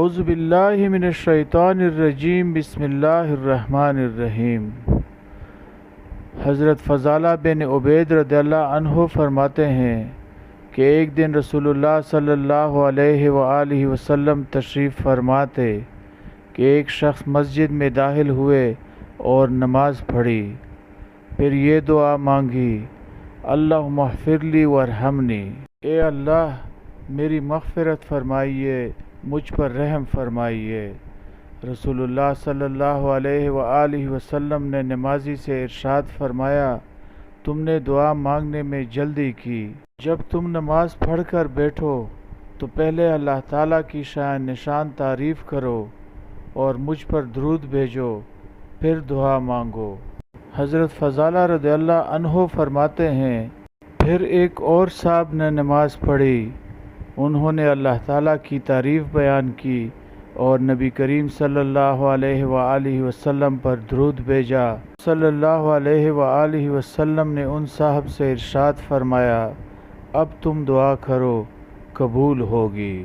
اعوذ باللہ من الشیطان الرجیم بسم اللہ الرحمن الرحیم۔ حضرت فضالہ بن عبید رضی اللہ عنہ فرماتے ہیں کہ ایک دن رسول اللہ صلی اللہ علیہ وآلہ وسلم تشریف فرما تھے کہ ایک شخص مسجد میں داخل ہوئے اور نماز پڑھی، پھر یہ دعا مانگی: اللہم اغفر لی وارحمنی، اے اللہ میری مغفرت فرمائیے، مجھ پر رحم فرمائیے۔ رسول اللہ صلی اللہ علیہ وآلہ وسلم نے نمازی سے ارشاد فرمایا: تم نے دعا مانگنے میں جلدی کی، جب تم نماز پڑھ کر بیٹھو تو پہلے اللہ تعالیٰ کی شان نشان تعریف کرو اور مجھ پر درود بھیجو، پھر دعا مانگو۔ حضرت فضالہ رضی اللہ عنہ فرماتے ہیں، پھر ایک اور صاحب نے نماز پڑھی، انہوں نے اللہ تعالیٰ کی تعریف بیان کی اور نبی کریم صلی اللہ علیہ وآلہ وسلم پر درود بھیجا۔ صلی اللہ علیہ وآلہ وسلم نے ان صاحب سے ارشاد فرمایا: اب تم دعا کرو، قبول ہوگی۔